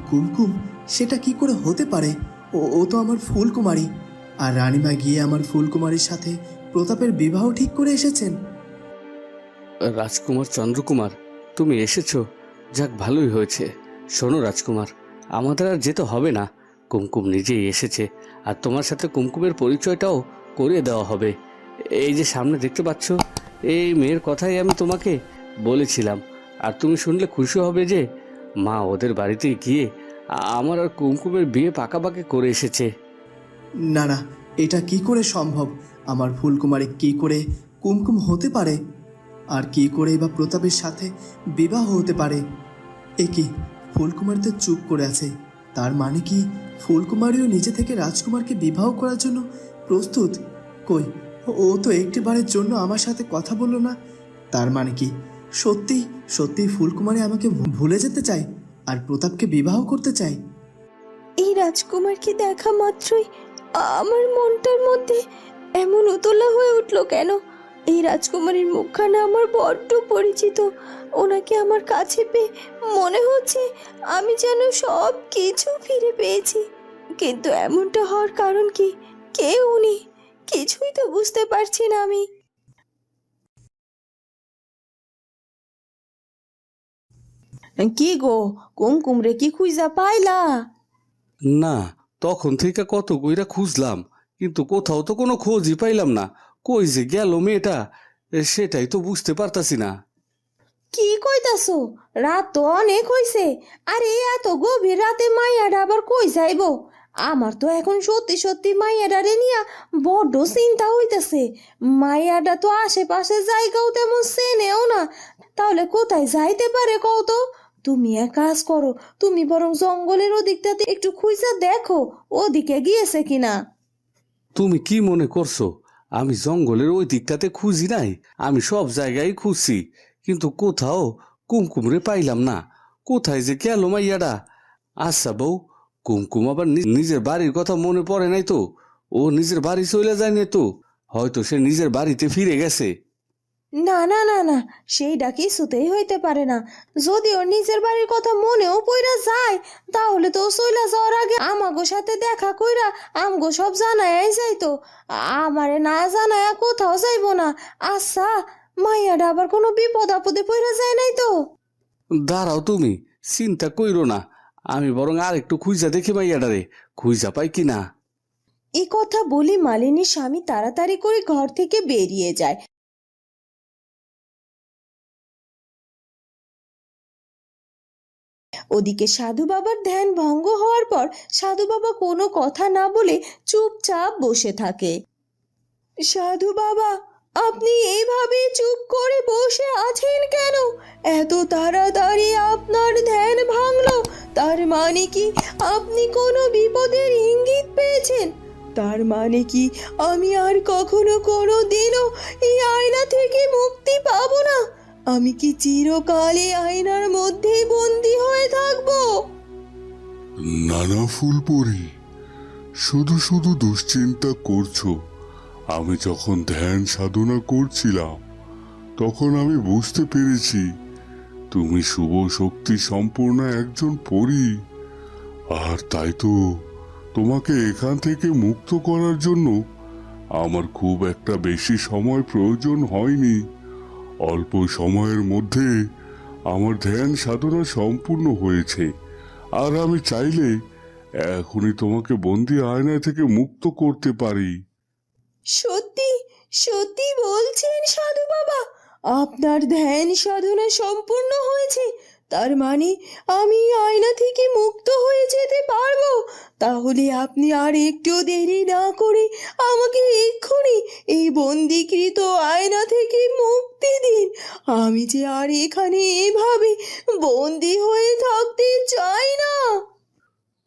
কুমকুম, সেটা কি করে হতে পারে? ও তো আমার ফুলকুমারী, আর রানীমা গিয়ে আমার ফুলকুমারীর সাথে প্রতাপের বিবাহ ঠিক করে এসেছেন। রাজকুমার চন্দ্রকুমার, তুমি এসেছো, যাক ভালোই হয়েছে। শোনো রাজকুমার, আমাদের আর যেতে হবে না, কুমকুম নিজেই এসেছে, আর তোমার সাথে কুমকুমের পরিচয়টাও করিয়ে দেওয়া হবে। এই যে সামনে দেখতে পাচ্ছ, এই মেয়ের কথাই আমি তোমাকে বলেছিলাম, আর তুমি শুনলে খুশি হবে যে মা ওদের বাড়িতে গিয়ে আমার আর কুমকুমের বিয়ে পাকাপাকি করে এসেছে। না না, এটা কি করে সম্ভব? আমার ফুলকুমারী কি করে কুমকুম হতে পারে? আর কি করে বা প্রতাপের সাথে বিবাহ হতে পারে? এ কি, ফুলকুমারী তো চুপ করে আছে। তার মানে কি ফুলকুমারীও নিজে থেকে রাজকুমারকে বিবাহ করার জন্য প্রস্তুত? কই, ও তো একটিবারের জন্য আমার সাথে কথা বলল না। তার মানে কি সত্যি সত্যি ফুলকুমারী আমাকে ভুলে যেতে চায় আর প্রতাপকে বিবাহ করতে চায়? এই রাজকুমারকে দেখা মাত্রই আমার মনটার মধ্যে এমন উতলা হয়ে উঠলো কেন? এই রাজকুমারীর মুখখানা আমার বড্ড পরিচিত। ওনাকে আমার কাছে পেয়ে মনে হচ্ছে আমি যেন সব কিছু ফিরে পেয়েছি। কিন্তু এমনটা হওয়ার কারণ কি? কে উনি? কিছুই তো বুঝতে পারছি না আমি। কি গো, কুমকুম রে কি খুঁজা পাইলা? না, তখন থেকে কত কইরা খুঁজলাম, কিন্তু কোথাও তো কোনো খোঁজই পাইলাম না। কই যে গেল মেয়েটা, সেটাই তো বুঝতে পারতাছি না। কি কইতাছো? রাত তো অনেক হইছে, আর এই এত গভীর রাতে মাইয়াডা আবার কই যাইবো? আমার তো এখন সত্যি সত্যি মাইয়াডারে নিয়া বড্ড চিন্তা হইতেছে। মাইয়াডা তো আশেপাশে জায়গাও তেমন চেনেও না, তাহলে কোথায় যাইতে পারে কও তো? তুমি এক কাজ করো, তুমি বরং জঙ্গলের ওদিকটাতে একটু খুঁজা দেখো ওদিকে গিয়েছে কিনা। তুমি কি মনে করছো আমি জঙ্গলের ওই দিকটাতে খুঁজি নাই? আমি সব জায়গায় খুঁজছি, কিন্তু কোথাও কুমকুমরে পাইলাম না। কোথায় যে গেল মাইয়াডা? আচ্ছা বউ, কুমকুম আবার নিজের বাড়ির কথা মনে পড়ে নাই তো? ও নিজের বাড়ি চলে যায়নি তো? হয়তো সে নিজের বাড়িতে ফিরে গেছে। না না না না, সেইটা কিছুতেই হইতে পারে না। যদি ওর নিজের বাড়ির কথা মনেও পইরা যায়, তাহলে তো ও চইলা যাওয়ার আগে আমাগো সাথে দেখা কইরা আমগো সব জানাই যাইতো। আমারে না জানায়া কোথাও যাইবো না। আচ্ছা, মাইয়াটা আবার কোনো বিপদ আপদে পইরা যায় নাই তো? দাঁড়াও, তুমি চিন্তা কইরো না, আমি বরং আর একটু খুঁজা দেখি মাইয়াডারে, খুঁজা পাই কিনা। এই কথা বলি মালিনীর স্বামী তাড়াতাড়ি করে ঘর থেকে বেরিয়ে যায়। ওদিকে সাধু বাবার ধ্যান ভঙ্গ হওয়ার পর সাধু বাবা কোনো কথা না বলে চুপচাপ বসে থাকে। সাধু বাবা, আপনি এইভাবে চুপ করে বসে আছেন কেন? এত তাড়াতাড়ি আপনার ধ্যান ভাঙলো, তার মানে কি আপনি কোনো বিপদের ইঙ্গিত পেয়েছেন? তার মানে কি আমি আর কখনো কোনো দিনও এই আয়না থেকে মুক্তি পাবো না? আমি কি চিরকাল এই আয়নার মধ্যেই বন্দি হয়ে থাকবো? নানা ফুলপরি, শুধু শুধু দুশ্চিন্তা করছো। আমি যখন ধ্যান সাধনা করছিলাম, তখন আমি বুঝতে পেরেছি তুমি শুভ শক্তি সম্পূর্ণ একজন পরী। আর তাই তো তোমাকে এখান থেকে মুক্ত করার জন্য আমার খুব একটা বেশি সময় প্রয়োজন হয়নি। অল্প সময়ের মধ্যে আমার ধ্যান সাধনা সম্পূর্ণ হয়েছে, আর আমি চাইলে এখনই তোমাকে বন্দি আয়না থেকে মুক্ত করতে পারি। সত্যি সত্যি বলছেন সাধু বাবা? আপনার ধ্যান সাধনা সম্পূর্ণ হয়েছে? তার মানে আমি আয়না থেকে মুক্ত হয়ে যেতে পারবো? তাহলে আপনি আর একটু দেরি না করে আমাকে এক্ষুনি এই বন্দিকৃত আয়না থেকে মুক্তি দিন। আমি যে আর এখানে এভাবে বন্দি হয়ে থাকতে চাই না।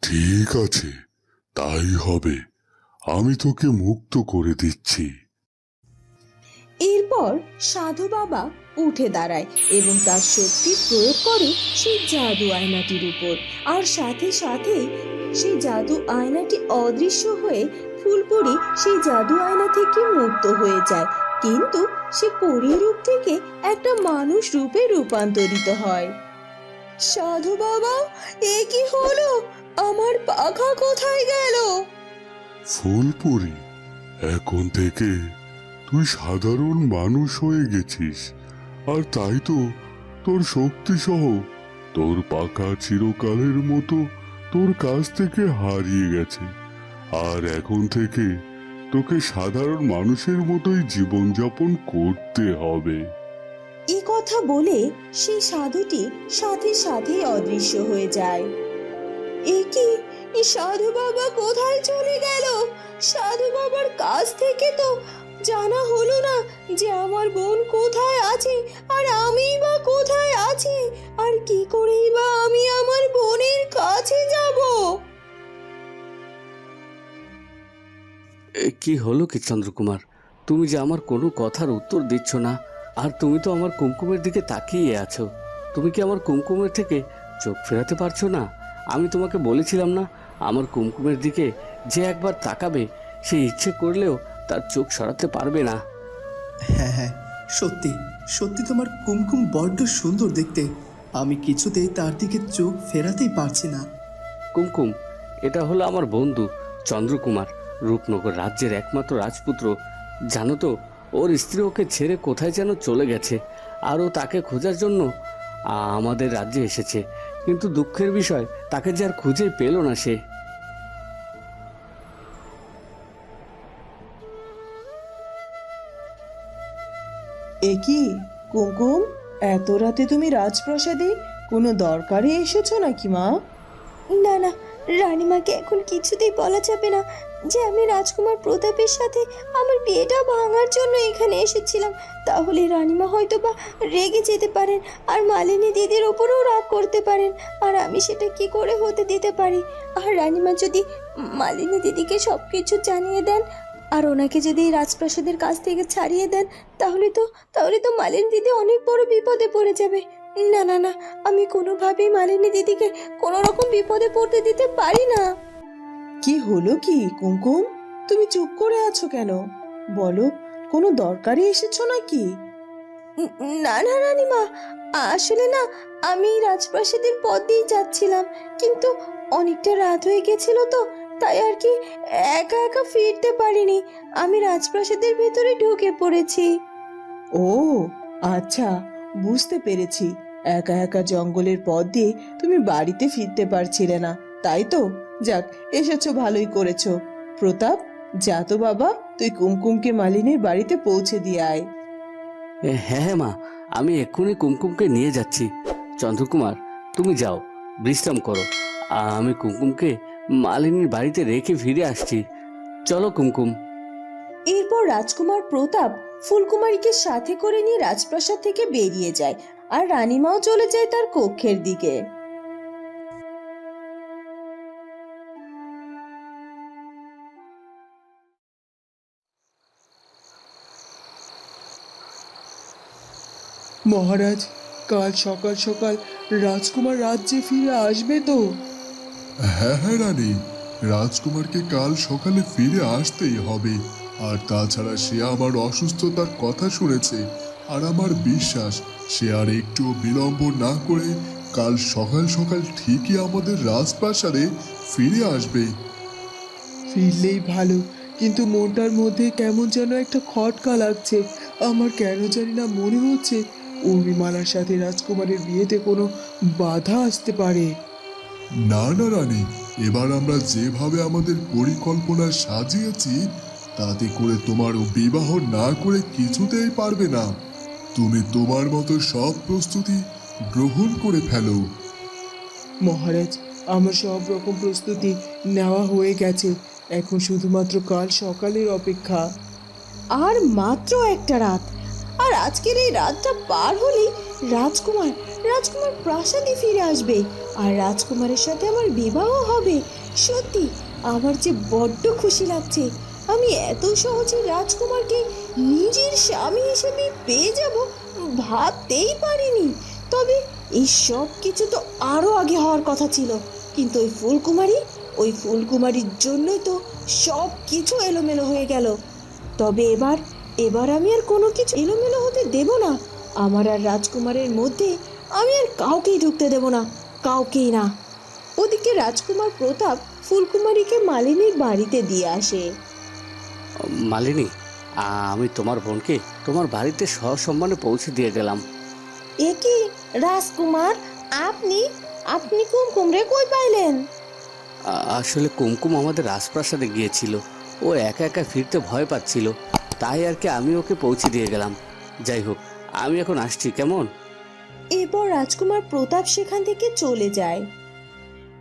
ঠিক আছে, তাই হবে। আমি তোকে মুক্ত করে দিচ্ছি। এরপর সাধু বাবা উঠে দাঁড়ায় এবং তার শক্তি প্রয়োগ করে সেই জাদু আয়নাটির উপর, আর সাথে সাথে সেই জাদু আয়নাটি অদৃশ্য হয়ে ফুলপরি সেই জাদু আয়না থেকে মুক্ত হয়ে যায়। কিন্তু সে পরী রূপ থেকে একটা মানুষ রূপে রূপান্তরিত হয়। সাধু বাবা, এ কি হলো? আমার পাখা কোথায় গেল? ফুলপরি, এখন থেকে তুই সাধারণ মানুষ হয়ে গেছিস, আর তাই তো তোর শক্তি সহ তোর পাখা চিরকালের মতো তোর কাছ থেকে হারিয়ে গেছে। আর এখন থেকে তোকে সাধারণ মানুষের মতোই জীবনযাপন করতে হবে। এ কথা বলে সেই সাধুটি সাথে সাথেই অদৃশ্য হয়ে যায়। এ কি, এই সাধু বাবা কোথায় চলে গেল? সাধু বাবার কাছ থেকে তো জানা হলো না যে আমার বোন কোথায় আছে, আর আমি বা কোথায় আছি, আর কি করেই বা আমি আমার বোনের কাছে যাব? কি হলো কি চন্দ্রকুমার? তুমি যে আমার কোনো কথার উত্তর দিচ্ছ না, আর তুমি তো আমার কুমকুমের দিকে তাকিয়ে আছো। তুমি কি আমার কুমকুমের থেকে চোখ ফেরাতে পারছো না? আমি তোমাকে বলেছিলাম না, আমার কুমকুমের দিকে যে একবার তাকাবে সে ইচ্ছে করলেও তার চোখ সরাতে পারবে না। হ্যাঁ হ্যাঁ, সত্যি সত্যি তোমার কুমকুম বড্ড সুন্দর দেখতে। আমি কিছুতেই তার দিকে চোখ ফেরাতেই পারছি না। কুমকুম, এটা হলো আমার বন্ধু চন্দ্রকুমার, রূপনগর রাজ্যের একমাত্র রাজপুত্র। জানো তো, ওর স্ত্রী ওকে ছেড়ে কোথায় যেন চলে গেছে, আর ও তাকে খোঁজার জন্য আমাদের রাজ্যে এসেছে। কিন্তু দুঃখের বিষয়, তাকে যে আর খুঁজেই পেল না সে। এ কি কুমকুম, এত রাতে তুমি রাজপ্রাসাদে কোনো দরকারে এসেছো নাকি মা? না না, রানীমাকে এখন কিছুতেই বলা যাবে না যে আমি রাজকুমার প্রতাপের সাথে আমার বিয়েটা ভাঙার জন্য এখানে এসেছিলাম। তাহলে রানীমা হয়তো বা রেগে যেতে পারেন, আর মালিনী দিদির ওপরেও রাগ করতে পারেন, আর আমি সেটা কি করে হতে দিতে পারি? আর রানীমা যদি মালিনী দিদিকে সব কিছু জানিয়ে দেন, আর ওনাকে যদি এই রাজপ্রাসাদের কাছ থেকে ছাড়িয়ে দেন, তাহলে তো মালিনী দিদি অনেক বড় বিপদে পড়ে যাবে। না না না, আমি কোনোভাবেই মালিনী দিদিকে কোনো রকম বিপদে পড়তে দিতে পারি না। কি হলো কি কুমকুম, তুমি চুপ করে আছো কেন? বলো, কোনো দরকারে এসেছো নাকি? না না রানীমা, আসলে না, আমি রাজপ্রাসাদের পথ দিয়ে যাচ্ছিলাম, কিন্তু অনেকটা রাত হয়ে গেছিল তো, তাই আর কি একা একা ফিরতে পারিনি। আমি রাজপ্রাসাদের ভেতরে ঢুকে পড়েছি। ও আচ্ছা, বুঝতে পেরেছি। একা একা জঙ্গলের পথ দিয়ে তুমি বাড়িতে ফিরতে পারছিলে না, তাই তো? যাক, এসেছো, ভালোই করেছো। প্রতাপ, যা তো বাবা, তুই কুমকুমকে মালিনীর বাড়িতে পৌঁছে দিয়ে আয়। হ্যাঁ হ্যাঁ মা, আমি এক্ষুনি কুমকুমকে নিয়ে যাচ্ছি। চন্দ্রকুমার, তুমি যাও, বিশ্রাম করো। আমি কুমকুমকে মালিনীর বাড়িতে রেখে ফিরে আসছি। চলো কুমকুম। এরপর রাজকুমার প্রতাপ ফুলকুমারীকে সাথে করে নিয়ে রাজপ্রাসাদ থেকে বেরিয়ে যায়, আর রানীমাও চলে যায় তার কক্ষের দিকে। মহারাজ, কাল সকাল সকাল রাজকুমার রাজ্যে ফিরে আসবে তো? হ্যাঁ হ্যাঁ রানী, রাজকুমারকে কাল সকালে ফিরে আসতেই হবে। আর তাছাড়া সে আমার অসুস্থতার কথা শুনেছে, আর আমার বিশ্বাস সে আর একটু বিলম্ব না করে কাল সকাল সকাল ঠিকই আমাদের রাজপ্রাসাদে ফিরে আসবে। ফিরলেই ভালো, কিন্তু মনটার মধ্যে কেমন যেন একটা খটকা লাগছে। আমার কেন জানি না মনে হচ্ছে উর্মিমালার সাথে রাজকুমারের বিয়েতে কোনো বাধা আসতে পারে। না না রানী, এবার আমরা যেভাবে আমাদের পরিকল্পনা সাজিয়েছি তাতে করে তোমার বিবাহ না করে কিছুতেই পারবে না। তুমি তোমার মতো সব প্রস্তুতি গ্রহণ করে ফেলো। মহারাজ, আমার সব রকম প্রস্তুতি নেওয়া হয়ে গেছে, এখন শুধুমাত্র কাল সকালের অপেক্ষা। আর মাত্র একটা রাত, আর আজকের এই রাতটা পার হলেই রাজকুমার প্রাসাদে ফিরে আসবে, আর রাজকুমারের সাথে আমার বিবাহ হবে। সত্যি আমার যে বড্ড খুশি লাগছে। আমি এত সহজে রাজকুমারকে নিজের স্বামী হিসেবে পেয়ে যাব ভাবতেই পারিনি। তবে এই সব কিছু তো আরো আগে হওয়ার কথা ছিল, কিন্তু ওই ফুলকুমারীর জন্যই তো সব কিছু এলোমেলো হয়ে গেল। তবে এবার আমি আর কোনো কিছু এলোমেলো হতে দেব না। আমার আর রাজকুমারের মধ্যে আমি আর কাউকেই ঢুকতে দেব না, কাউকেই না। ওদিকে রাজকুমার প্রতাপ ফুলকুমারীকে মালিনীর বাড়িতে দিয়ে আসে। মালিনী, আমি তোমার বোনকে তোমার বাড়িতে সসম্মানে পৌঁছে দিয়ে গেলাম। এ কি রাজকুমার, আপনি আপনি কুমকুম রে কই পাইলেন? আসলে কুমকুম আমাদের রাজপ্রাসাদে গিয়েছিল, ও একা একা ফিরতে ভয় পাচ্ছিল, তাই আর কি আমি ওকে পৌঁছে দিয়ে গেলাম। যাই হোক, আমি এখন আসছি, কেমন? এরপর রাজকুমার প্রতাপ সেখান থেকে চলে যায়।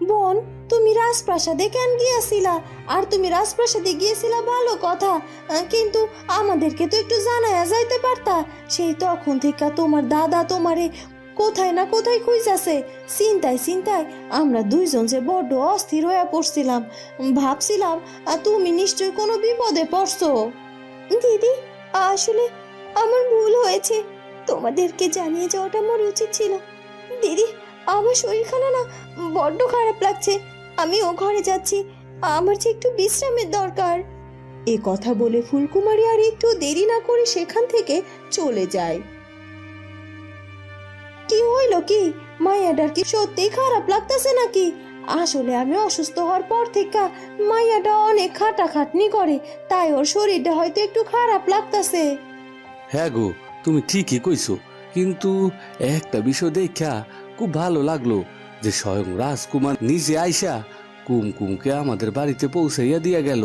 বোন, তুমি রাজপ্রাসাদে কেন গিয়েছিলা? আর তুমি রাজপ্রাসাদে গিয়েছিলা ভালো কথা, কিন্তু আমাদেরকে তো একটু জানায়া যাইতে পারতা। সেই তখন থেকে তোমার দাদা তোমারে কোথায় না কোথায় খুঁজেছে। চিন্তায় চিন্তায় আমরা দুইজন যে বড্ড অস্থির হয়ে পড়ছিলাম। ভাবছিলাম তুমি নিশ্চয়ই কোনো বিপদে পড়ছো। দিদি, আসলে আমার ভুল হয়েছে, তোমাদেরকে জানিয়ে যাওয়াটা আমার উচিত ছিল। দিদি, আমার শরীর খারাপ না, বড্ড খারাপ লাগছে, আমি ও ঘরে যাচ্ছি, আমার যে একটু বিশ্রামের দরকার। এ কথা বলে ফুলকুমারী আর একটু দেরি না করে সেখান থেকে চলে যায়। কি হইল কি? মাইয়াটার কি সত্যি খারাপ লাগতেছে নাকি? আসলে আমি অসুস্থ হওয়ার পর থেকে মাইয়াটা অনেক খাটাখাটনি করে, তাই ওর শরীরটা হয়তো একটু খারাপ লাগতেছে। হ্যাঁ গো, তুমি ঠিকই কইছো, কিন্তু একটা বিষয় দেখা খুব ভালো লাগলো যে স্বয়ং রাজকুমার নিজে আইসা কুমকুমকে আমাদের বাড়িতে পৌঁছাইয়া দিয়া গেল।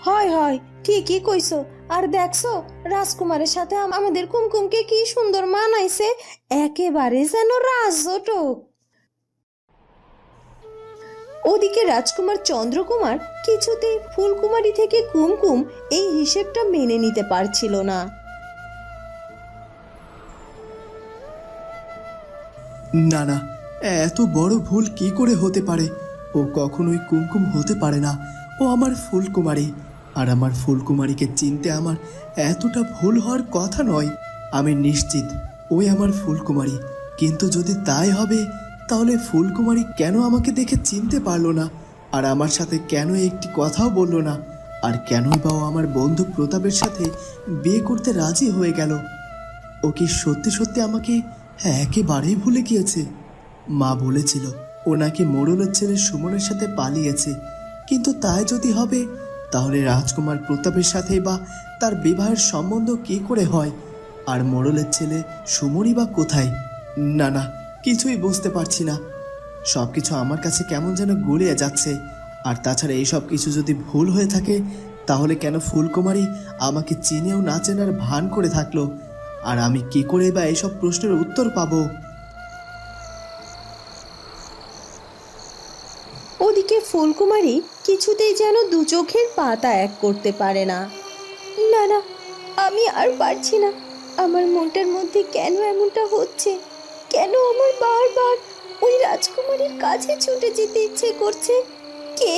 হয় হয়, ঠিকই কইছো। আর দেখছো রাজকুমারের সাথে আমাদের কুমকুমকে কি সুন্দর মানাইছে, একেবারে যেন রাজজটক। ওদিকে রাজকুমার চন্দ্রকুমার কিছুতেই ফুলকুমারী থেকে কুমকুম এই হিসেবটা মেনে নিতে পারছিল না। না না, এত বড় ভুল কি করে হতে পারে? ও কখনোই কুমকুম হতে পারে না। ও আমার ফুলকুমারী, আর আমার ফুলকুমারীকে চিনতে আমার এতটা ভুল হওয়ার কথা নয়। আমি নিশ্চিত ওই আমার ফুলকুমারী, কিন্তু যদি তাই হবে তাহলে ফুলকুমারী কেন আমাকে দেখে চিনতে পারলো না, আর আমার সাথে কেন একটি কথাও বললো না, আর কেনই বা ও আমার বন্ধু প্রতাপের সাথে বিয়ে করতে রাজি হয়ে গেল? ও কি সত্যি সত্যি আমাকে একেবারেই ভুলে গিয়েছে? মা বলেছিল ও নাকি মোড়লের ছেলে সুমনের সাথে পালিয়েছে, কিন্তু তাই যদি হবে তাহলে রাজকুমার প্রতাপের সাথে বা তার বিবাহের সম্বন্ধ কি করে হয়? আর মোড়লের ছেলে সুমনই বা কোথায়? না না, কিছুই বুঝতে পারছি না। সব কিছু আমার কাছে কেমন যেন গুলিয়ে যাচ্ছে। আর তাছাড়া এই সব কিছু যদি ভুল হয়ে থাকে তাহলে কেন ফুলকুমারী আমাকে চিনেও না চেনার ভান করে থাকলো? আর আমি কি করে বা এইসব প্রশ্নের উত্তর পাবো? ওদিকে ফুলকুমারী কিছুতেই যেন দু চোখের পাতা এক করতে পারে না। না না, আমি আর পারছি না। আমার মনটার মধ্যে কেন এমনটা হচ্ছে? কেন আমার বারবার ওই রাজকুমারীর কাছে ছুটে যেতে ইচ্ছে করছে? কে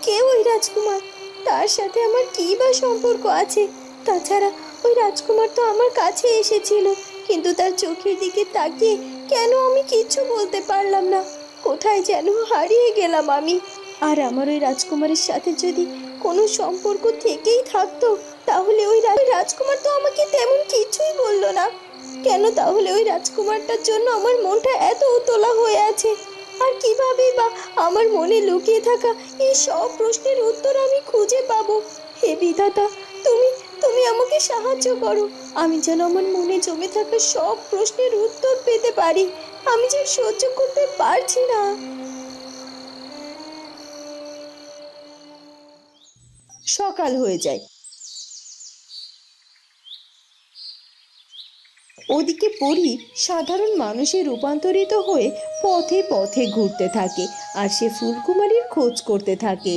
কে ওই রাজকুমার? তার সাথে আমার কী বা সম্পর্ক আছে? তাছাড়া ওই রাজকুমার তো আমার কাছে এসেছিল, কিন্তু তার চোখের দিকে তাকিয়ে কেন আমি কিচ্ছু বলতে পারলাম না। কোথায় যেন হারিয়ে গেলাম আমি। আর আমার ওই রাজকুমারের সাথে যদি কোনো সম্পর্ক থেকেই থাকতো তাহলে ওই রাজকুমার তো আমাকে তেমন কিছুই বললো না। কেন তাহলে ওই রাজকুমারটার জন্য আমার মনটা এত উতলা হয়ে আছে? আর কিভাবে বা আমার মনে লুকিয়ে থাকা এই সব প্রশ্নের উত্তর আমি খুঁজে পাবো? হে বিধাতা, তুমি তুমি আমাকে সাহায্য করো, আমি যেন আমার মনে জমে থাকা সব প্রশ্নের উত্তর পেতে পারি। আমি যে সহ্য করতে পারছি না। সকাল হয়ে যায়। ওদিকে পরী সাধারণ মানুষে রূপান্তরিত হয়ে পথে পথে ঘুরতে থাকে, আর সে ফুলকুমারীর খোঁজ করতে থাকে।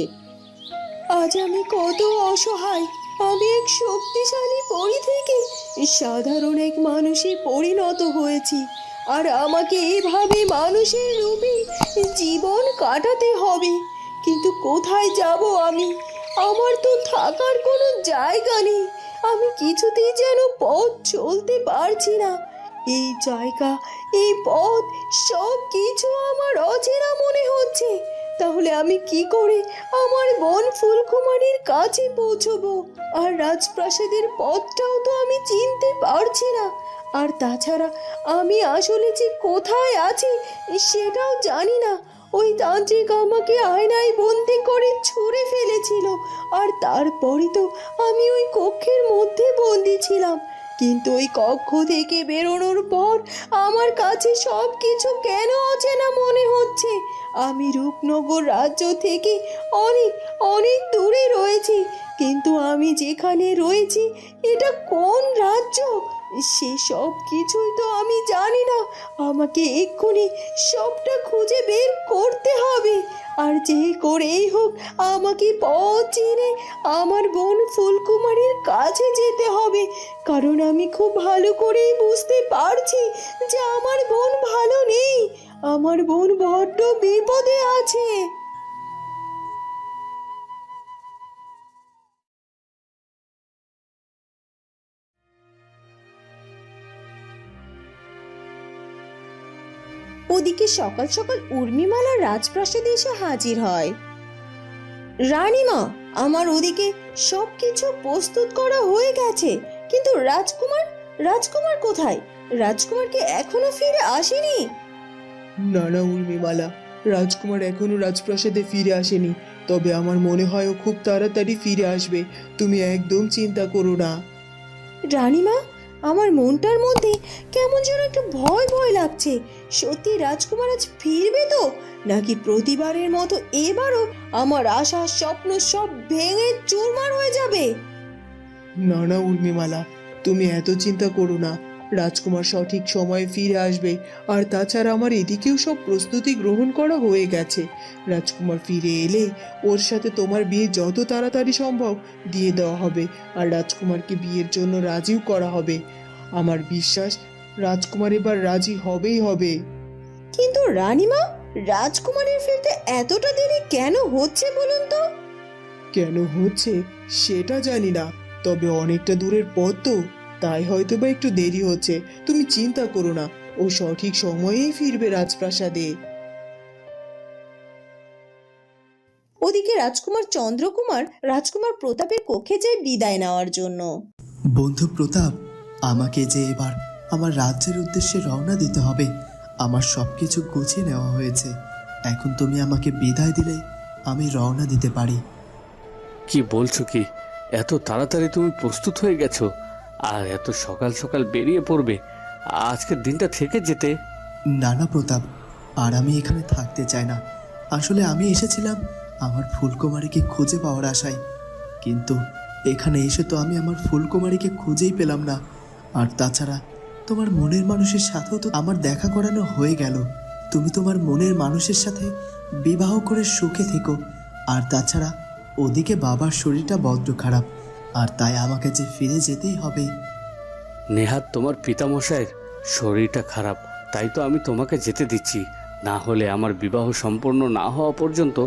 আজ আমি কত অসহায়! আমি এক শক্তিশালী পরী থেকে সাধারণ এক মানুষে পরিণত হয়েছি, আর আমাকে এভাবে মানুষের রূপে জীবন কাটাতে হবে। কিন্তু কোথায় যাব আমি? আমার তো থাকার কোনো জায়গা নেই। আমি কিছুতেই যেন পথ চলতে পারছি না। এই জায়গা, এই পথ, সব কিছু আমার অচেনা মনে হচ্ছে। তাহলে আমি কি করে আমার বোন ফুলকুমারীর কাছে পৌঁছবো? আর রাজপ্রাসাদের পথটাও তো আমি চিনতে পারছি না। আর তাছাড়া আমি আসলে যে কোথায় আছি সেটাও জানি না। ওই তান্ত্রিক আমাকে আয়নায় বন্দি করে ছুঁড়ে ফেলেছিল, আর তারপরে তো আমি ওই কক্ষের মধ্যে বন্দি ছিলাম। কিন্তু ওই কক্ষ থেকে বেরোনোর পর আমার কাছে সব কিছু কেন অচেনা মনে হচ্ছে। আমি রূপনগর রাজ্য থেকে অনেক অনেক দূরে রয়েছি, কিন্তু আমি যেখানে রয়েছি এটা কোন রাজ্য সে সব কিছুই তো আমি জানি না। আমাকে এক্ষুনি সবটা খুঁজে বের করতে হবে, আর যে করেই হোক আমাকে পথ চিনে আমার বোন ফুলকুমারীর কাছে যেতে হবে, কারণ আমি খুব ভালো করেই বুঝতে পারছি যে আমার বোন ভালো নেই, আমার বোন বড্ড বিপদে আছে। ওদিকে সকাল সকাল উর্মিমালা রাজপ্রাসাদে এসে হাজির হয়। রানীমা, আমার ওদিকে সবকিছু প্রস্তুত করা হয়ে গেছে, কিন্তু রাজকুমার কোথায়? রাজকুমার কি এখনো ফিরে আসেনি? না না উর্মিমালা, রাজকুমার এখনো রাজপ্রাসাদে ফিরে আসেনি, তবে আমার মনে হয় ও খুব তাড়াতাড়ি ফিরে আসবে। তুমি একদম চিন্তা করো না। রানীমা, আমার মনটার মধ্যে কেমন যেন একটু ভয় ভয় লাগছে। সত্যি রাজকুমার আজ ফিরবে তো, নাকি প্রতিবারের মতো এবারও আমার আশা স্বপ্ন সব ভেঙে চুরমার হয়ে যাবে? না না উর্মিমালা, তুমি এত চিন্তা করো না। রাজকুমার সঠিক সময়ে ফিরে আসবে, আর তাছাড়া আমার এদিকেও সব প্রস্তুতি গ্রহণ করা হয়ে গেছে। রাজকুমার ফিরে এলে ওর সাথে তোমার বিয়ে যত তাড়াতাড়ি সম্ভব দিয়ে দেওয়া হবে, আর রাজকুমারকে বিয়ের জন্য রাজিও করা হবে। আমার বিশ্বাস রাজকুমার এবার রাজি হবেই হবে। কিন্তু রানীমা, রাজকুমারের ফিরতে এতটা দেরি কেন হচ্ছে বলুন তো? কেন হচ্ছে সেটা জানি না, তবে অনেকটা দূরের পথ তো, তাই হয়তো বা একটু দেরি হচ্ছে। তুমি চিন্তা করো না, ও সঠিক সময়েই ফিরবে রাজপ্রাসাদে। ওদিকে রাজকুমার প্রতাপের কক্ষে যায় বিদায় নেওয়ার জন্য। বন্ধু প্রতাপ, আমাকে যে এবার আমার রাজ্যের উদ্দেশ্যে রওনা দিতে হবে। আমার সব কিছু গুছিয়ে নেওয়া হয়েছে, এখন তুমি আমাকে বিদায় দিলে আমি রওনা দিতে পারি। কি বলছো কি? এত তাড়াতাড়ি তুমি প্রস্তুত হয়ে গেছো, আর এত সকাল সকাল বেরিয়ে পড়বে? আজকের দিনটা থেকে যেতে। না না প্রতাপ, আর আমি এখানে থাকতে চাই না। আসলে আমি এসেছিলাম আমার ফুলকুমারীকে খুঁজে পাওয়ার আশায়, কিন্তু এখানে এসে তো আমি আমার ফুলকুমারীকে খুঁজেই পেলাম না। আর তাছাড়া তোমার মনের মানুষের সাথেও তো আমার দেখা করানো হয়ে গেল। তুমি তোমার মনের মানুষের সাথে বিবাহ করে সুখে থেকো। আর তাছাড়া ওদিকে বাবার শরীরটা বড্ড খারাপ, আর তাই আমাকে যে ফিরে যেতেই হবে। নেহাত তোমার পিতামশাইয়ের শরীরটা খারাপ, তাই তো আমি তোমাকে যেতে দিচ্ছি। না হলে আমার বিবাহ সম্পন্ন না হওয়া পর্যন্ত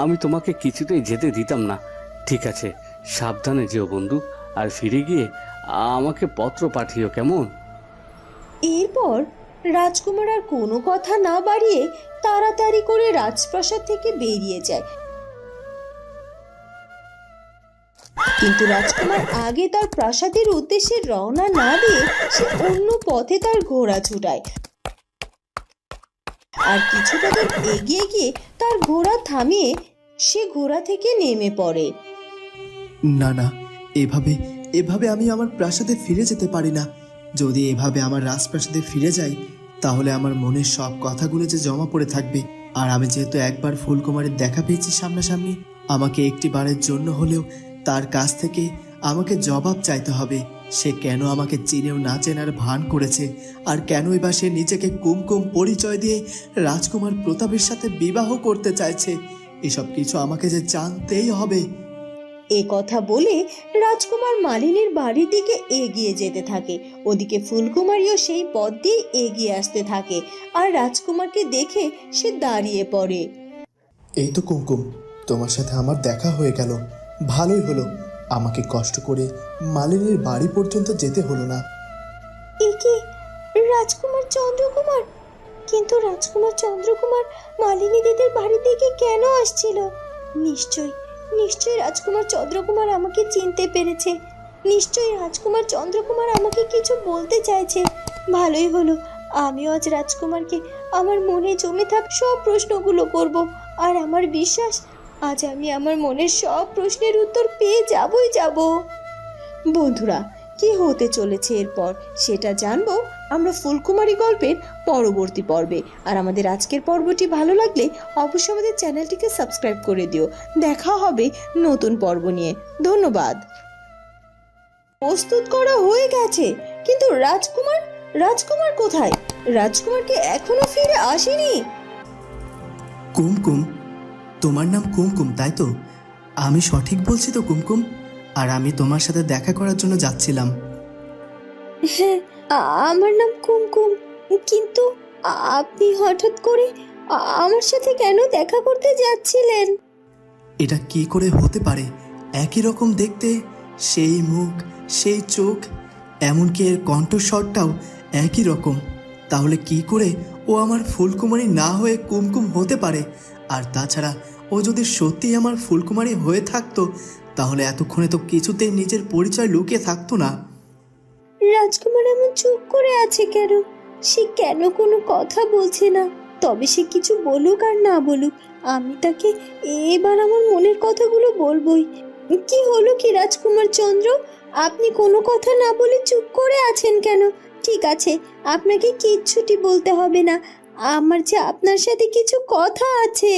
আমি তোমাকে কিছুতেই যেতে দিতাম না। ঠিক আছে, সাবধানে যেও বন্ধু, আর ফিরে গিয়ে আমাকে পত্র পাঠিও, কেমন? এরপর রাজকুমার আর কোনো কথা না বাড়িয়ে তাড়াতাড়ি করে রাজপ্রাসাদ থেকে বেরিয়ে যায়। কিন্তু রাজকুমার আগে তার প্রাসাদের উদ্দেশ্যে রওনা না দিয়ে সে অন্য পথে তার ঘোড়া ছুটায়, আর কিছুটা দূর এগিয়ে গিয়ে তার ঘোড়া থামিয়ে সে ঘোড়া থেকে নেমে পড়ে। না না, এভাবে এভাবে আমি আমার প্রাসাদে ফিরে যেতে পারি না। যদি এভাবে আমার রাজপ্রাসাদে ফিরে যাই, তাহলে আমার মনের সব কথাগুলো যে জমা পড়ে থাকবে। আর আমি যেহেতু একবার ফুলকুমারীর দেখা পেয়েছি সামনাসামনি, আমাকে একটি বারের জন্য হলেও তার কাছ থেকে আমাকে জবাব চাইতে হবে। সে কেন আমাকে চিনেও না চেনার ভান করেছে, আর কেনই বা সে নিজেকে কুমকুম পরিচয় দিয়ে রাজকুমার প্রতাপের সাথে বিবাহ করতে চাইছে, এসব কিছু আমাকে যে জানতেই হবে। এ কথা বলে রাজকুমার মালিনীর বাড়ির দিকে এগিয়ে যেতে থাকে। ওদিকে ফুলকুমারীও সেই পথ দিয়ে এগিয়ে আসতে থাকে, আর রাজকুমারকে দেখে সে দাঁড়িয়ে পড়ে। এই তো কুমকুম, তোমার সাথে আমার দেখা হয়ে গেল, ভালোই হলো। আমাকে কষ্ট করে মালিনীর বাড়ি পর্যন্ত যেতে হলো না। একে রাজকুমার চন্দ্রকুমার, কিন্তু রাজকুমার চন্দ্রকুমার মালিনী দিদির বাড়ির দিকে কেন আসছিল? নিশ্চয়ই রাজকুমার চন্দ্রকুমার আমাকে চিনতে পেরেছে। নিশ্চয়ই রাজকুমার চন্দ্রকুমার আমাকে কিছু বলতে চাইছে। ভালোই হলো। আমিও আজ রাজকুমারকে আমার মনে জমে থাকা সব প্রশ্নগুলো করব, আর আমার বিশ্বাস আজ আমি আমার মনের সব প্রশ্নের উত্তর পেয়ে যাবই যাব। বন্ধুরা, কি হতে চলেছে এরপর সেটা জানবো আমরা ফুলকুমারী গল্পের পরবর্তী পর্বে। আর আমাদের আজকের পর্বটি ভালো লাগলে অবশ্যই আমাদের চ্যানেলটিকে সাবস্ক্রাইব করে দিও। দেখা হবে নতুন পর্ব নিয়ে। ধন্যবাদ। প্রস্তুত করা হয়ে গেছে, কিন্তু রাজকুমার কোথায়? রাজকুমারকে এখনো ফিরে আসেনি। কুমকুম, তোমার নাম কুমকুম তাই তো? আমি সঠিক বলছি তো কুমকুম? আর আমি তোমার সাথে দেখা করার জন্য যাচ্ছিলাম। হ্যাঁ, আমার নাম কুমকুম, কিন্তু আপনি হঠাৎ করে আমার সাথে কেন দেখা করতে যাচ্ছিলেন? এটা কি করে হতে পারে? একই রকম দেখতে, সেই মুখ, সেই চোখ, এমনকি এর কণ্ঠস্বরটাও একই রকম। তাহলে কি করে ও আমার ফুলকুমারী না হয়ে কুমকুম হতে পারে? আর তাছাড়া ও যদি সত্যি আমার ফুলকুমারী হয়ে থাকতো তাহলে এতক্ষণে তো কিছুতেই নিজের পরিচয় লুকিয়ে থাকতো না। রাজকুমার এমন চুপ করে আছে কেন? সে কেন কোনো কথা বলছে না? তবে সে কিছু বলুক আর না বলুক, আমি তাকে এবার আমার মনের কথাগুলো বলবোই। কি হলো কি রাজকুমার চন্দ্র, আপনি কোনো কথা না বলে চুপ করে আছেন কেন? ঠিক আছে, আপনাকে কিচ্ছুটি বলতে হবে না, আমার যে আপনার সাথে কিছু কথা আছে।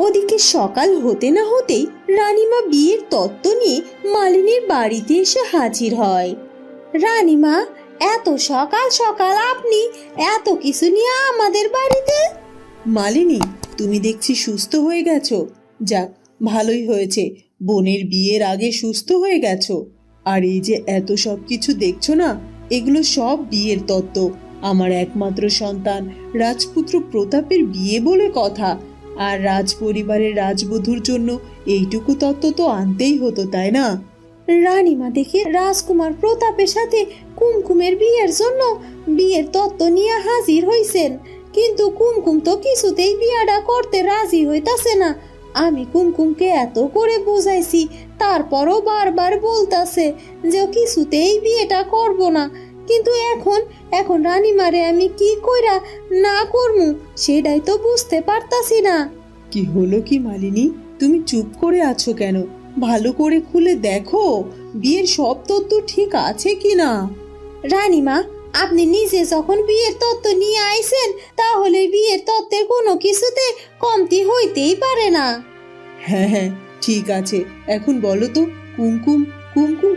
ওদিকে সকাল হতে না হতেই রানীমা বিয়ের তত্ত্ব নিয়ে মালিনীর বাড়িতে এসে হাজির হয়। রানীমা, এত সকাল সকাল আপনি এত কিছু নিয়ে আমাদের বাড়িতে? মালিনী, তুমি দেখছি সুস্থ হয়ে গেছো। যাক, ভালোই হয়েছে, বোনের বিয়ের আগে সুস্থ হয়ে গেছো। আর এই যে এত সব কিছু দেখছো না, এগুলো সব বিয়ের তত্ত্ব। আমার একমাত্র সন্তান রাজপুত্র প্রতাপের বিয়ে বলে কথা। আর রাজ পরিবারের রাজবধূর জন্য এইটুকু তত্ত্ব তো আনতেই হতো, তাই না? রানীমা দেখে রাজকুমার প্রতাপের সাথে কুমকুমের বিয়ের জন্য বিয়ের তত্ত্ব নিয়ে হাজির হইছেন, কিন্তু কুমকুম তো কিছুতেই বিয়েটা করতে রাজি হইতাছে না। আমি কুমকুমকে এত করে বুঝাইছি, তারপরও বারবার বলতাছে যে ও কিছুতেই বিয়েটা করব না। কিন্তু এখন রানীমারে আমি কি কইরা না করমু সেটাই তো বুঝতে পারতাছি না। কি হলো কি মালিনী, তুমি চুপ করে আছো কেন? ভালো করে খুলে দেখো বিয়ের সব তথ্য ঠিক আছে কিনা। রানীমা, আপনি নিজে যখন বিয়ের তত্ত্ব নিয়ে আইছেন, তাহলে বিয়ের তত্ত্বের কোনো কিছুতে কমতি হইতেই পারে না। হ্যাঁ হ্যাঁ, ঠিক আছে, এখন বলো তো কুমকুম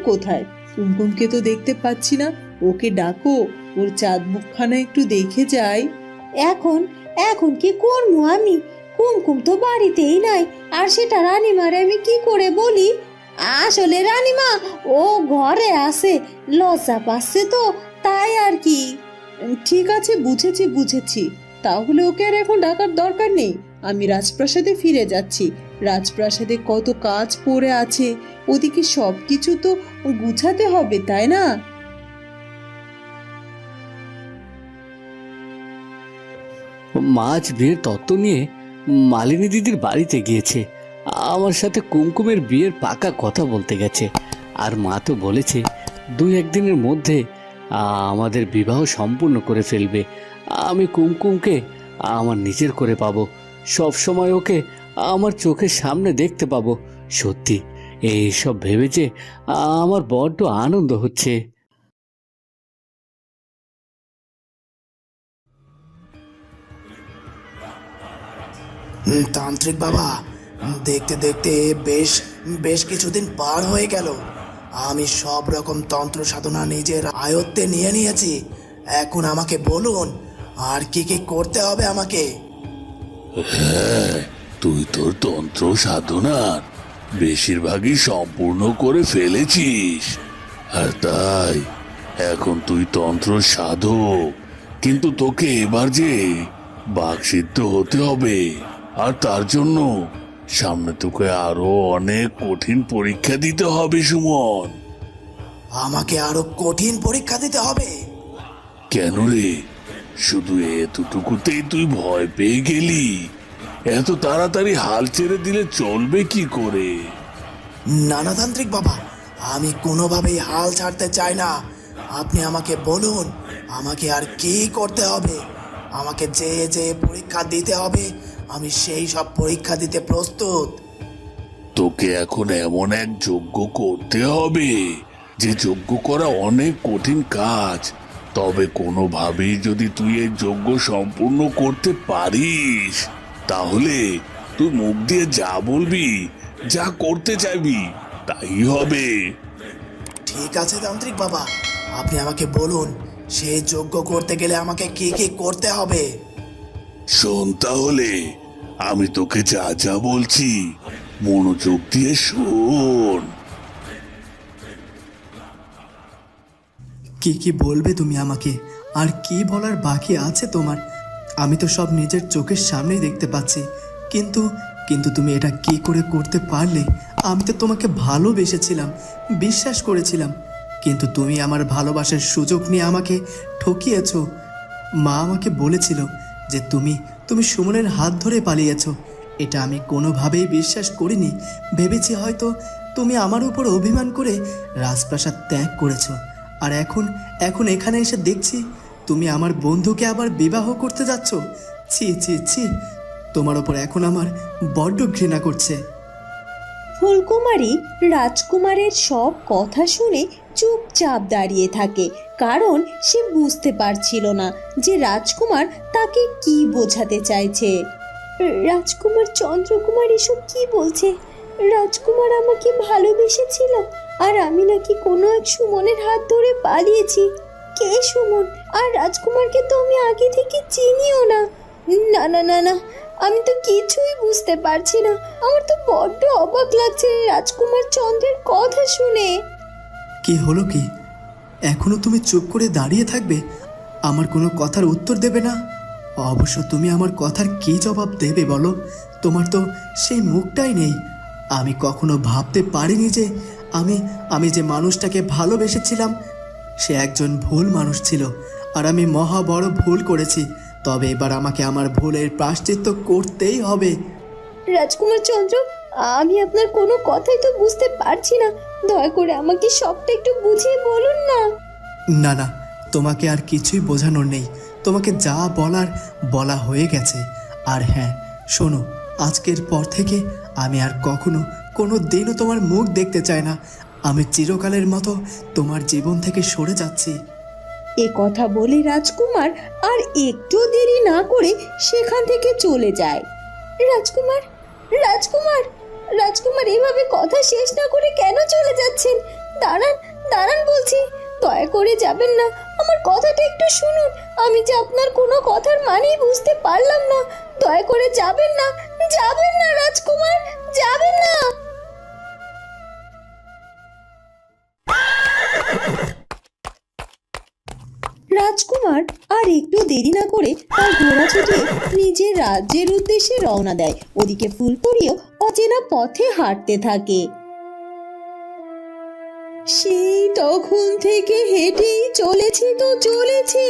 কোথায়? কুমকুমকে তো দেখতে পাচ্ছি না, ওকে ডাকো, ওর চাঁদ মুখখানা একটু দেখে যাই। এখন কি করবো আমি? কুমকুম তো বাড়িতেই নাই, আর সেটা রানীমারে আমি কি করে বলি? আসলে রানীমা ও ঘরে আছে, লজ্জা পাচ্ছে তো, তাই আর কি। ঠিক আছে, বুঝেছি। তাহলে ওকে আর এখন ডাকার দরকার নেই। আমি রাজপ্রাসাদে ফিরে যাচ্ছি। রাজপ্রাসাদে কত কাজ পড়ে আছে, ওদিকে সবকিছু তো গুছাতে হবে, তাই না? মাছ বিয়ের তত্ত্ব নিয়ে মালিনী দিদির বাড়িতে গিয়েছে, আমার সাথে কুমকুমের বিয়ের পাকা কথা বলতে গেছে। আর মা তো বলেছে 2-1 দিনের মধ্যে আমাদের বিবাহ সম্পূর্ণ করে ফেলবে। আমি কুমকুমকে আমার নিজের করে পাবো, সব সময় ওকে আমার চোখের সামনে দেখতে পাবো। সত্যি এইসব ভেবে যে আমার বড্ড আনন্দ হচ্ছে। তান্ত্রিক বাবা, দেখতে দেখতে বেশ বেশ কিছুদিন পার হয়ে গেল। আমি সব রকম তন্ত্র সাধনা নিজের আয়ত্তে নিয়ে নিয়েছি। এখন আমাকে বলুন আর কি কি করতে হবে আমাকে। হ্যাঁ, তুই তোর তন্ত্র সাধনার বেশিরভাগই সম্পূর্ণ করে ফেলেছিস। আর তাই এখন তুই তন্ত্র সাধক, কিন্তু তোকে এবার যে বাকসিদ্ধ হতে হবে। আর তার জন্য সামনে তোকে আরো অনেক কঠিন পরীক্ষা দিতে হবে সুমন। আমাকে আরো কঠিন পরীক্ষা দিতে হবে? কেন রে, শুধু এতটুকুতেই তুই ভয় পেয়ে গেলি? এত তাড়াতাড়ি হাল ছেড়ে দিলে চলবে কি করে? নানা তান্ত্রিক বাবা, আমি কোনোভাবেই হাল ছাড়তে চাই না। আপনি আমাকে বলুন, আমাকে আর কি করতে হবে? আমাকে যে যে পরীক্ষা দিতে হবে, আমি সেই সব পরীক্ষা দিতে প্রস্তুত। তোকে এখন এমন এক যজ্ঞ করতে হবে যে যজ্ঞ করা অনেক কঠিন কাজ। তবে কোনোভাবেই যদি তুই এই যজ্ঞ সম্পূর্ণ করতে পারিস, তাহলে তুই মুখ দিয়ে যা বলবি, যা করতে চাইবি, তাই হবে। ঠিক আছে তান্ত্রিক বাবা, আপনি আমাকে বলুন, সেই যজ্ঞ করতে গেলে আমাকে কি কি করতে হবে? শোন তাহলে, আমি তোকে যা যা বলছি মনোযোগ দিয়ে শোন। কি কি বলবে তুমি আমাকে? আর কি বলার বাকি আছে তোমার? আমি তো সব নিজের চোখের সামনেই দেখতে পাচ্ছি, কিন্তু কিন্তু তুমি এটা কি করে করতে পারলে? আমি তো তোমাকে ভালোবেসেছিলাম, বিশ্বাস করেছিলাম, কিন্তু তুমি আমার ভালোবাসার সুযোগ নিয়ে আমাকে ঠকিয়েছো। মা আমাকে বলেছিল যে তুমি সুমনের হাত ধরে পালিয়েছো। এটা আমি কোনোভাবেই বিশ্বাস করিনি। ভেবেছি হয়তো তুমি আমার উপর অভিমান করে রাজপ্রাসাদ ত্যাগ করেছো। আর এখন এখন এখানে এসে দেখছি তুমি আমার বন্ধুকে আবার বিবাহ করতে যাচ্ছ। ছি ছি ছি, তোমার ওপর এখন আমার বড্ড ঘৃণা করছে। ফুলকুমারী রাজকুমারের সব কথা শুনে চুপচাপ দাঁড়িয়ে থাকে, কারণ সে বুঝতে পারছিল না যে রাজকুমার তাকে কি বোঝাতে চাইছে। রাজকুমার চন্দ্রকুমার এসব কি বলছে? রাজকুমার আমাকে ভালোবেসেছিল, আর আমি নাকি কোনো এক সুমনের হাত ধরে পালিয়েছি। কে সুমন? আর রাজকুমারকে তো আমি আগে থেকে চিনিও না। না না না না, আমি তো কিছুই বুঝতে পারছি না। আমার তো বড্ড অবাক লাগছে রাজকুমার চন্দ্রের কথা শুনে। কি হলো কি? এখনো তুমি চুপ করে দাঁড়িয়ে থাকবে? আমার কোনো কথার উত্তর দেবে না? অবশ্য তুমি আমার কথার কি জবাব দেবে বলো? তোমার তো সেই মুখটাই নেই। আমি কখনো ভাবতে পারিনি যে আমি যে মানুষটাকে ভালোবেসেছিলাম সে একজন ভুল মানুষ ছিল, আর আমি মহা বড় ভুল করেছি। তবে এবার আমাকে আমার ভুলের প্রায়শ্চিত্ত করতেই হবে। রাজকুমার চন্দ্র, আমি আপনার কোনো কথাই তো বুঝতে পারছি না। দয়া করে আমাকে সবটা একটু বুঝিয়ে বলুন না। না না, তোমাকে আর কিছুই বোঝানোর নেই। তোমাকে যা বলার বলা হয়ে গেছে। আর হ্যাঁ শোনো, আজকের পর থেকে আমি আর কখনো কোনো দিনও তোমার মুখ দেখতে চাই না। আমি চিরকালের মতো তোমার জীবন থেকে সরে যাচ্ছি। এ কথা বলে রাজকুমার আর একটু দেরি না করে সেখান থেকে চলে যায়। রাজকুমার, রাজকুমার, রাজকুমার এভাবে কথা শেষ না করে কেন চলে যাচ্ছেন? দাঁড়ান, দাঁড়ান বলছি, দয়া করে যাবেন না। আমার কথাটা একটু শুনুন। আমি যে আপনার কোনো কথার মানেই বুঝতে পারলাম না। দয়া করে যাবেন না, যাবেন না রাজকুমার, যাবেন না। রাজকুমার আর একটু দেরি না করে তার ঘোড়া ছুটিয়ে নিজের রাজ্যের উদ্দেশ্যে রওনা দেয়। ওদিকে ফুলপরিও অচেনা পথে হাঁটতে থাকে। সেই তখন থেকে হেঁটেই চলেছি তো চলেছি,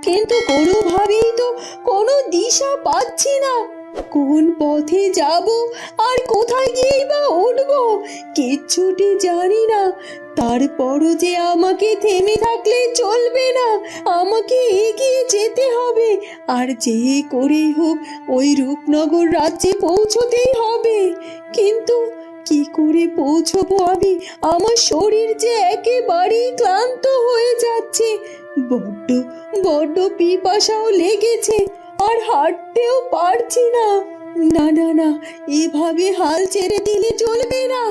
কিন্তু কোনোভাবেই তো কোনো দিশা পাচ্ছি না। কোন পথে যাব আর কোথায় গিয়েই বা উঠবো কিচ্ছুটি জানি না। তারপরও যে আমাকে থেমে থাকলে চলবে না, আমাকে এগিয়ে যেতে হবে। আর যে করেই হোক ওই রূপনগর রাজ্যে পৌঁছতেই হবে। কিন্তু কি করে পৌঁছবো আমি? আমার শরীর যে একেবারেই ক্লান্ত হয়ে যাচ্ছে। বড্ড বড্ড পিপাসাও লেগেছে, আর হাঁটতেও পারছি না। না না না, এভাবে হাল ছেড়ে দিলে চলবে না।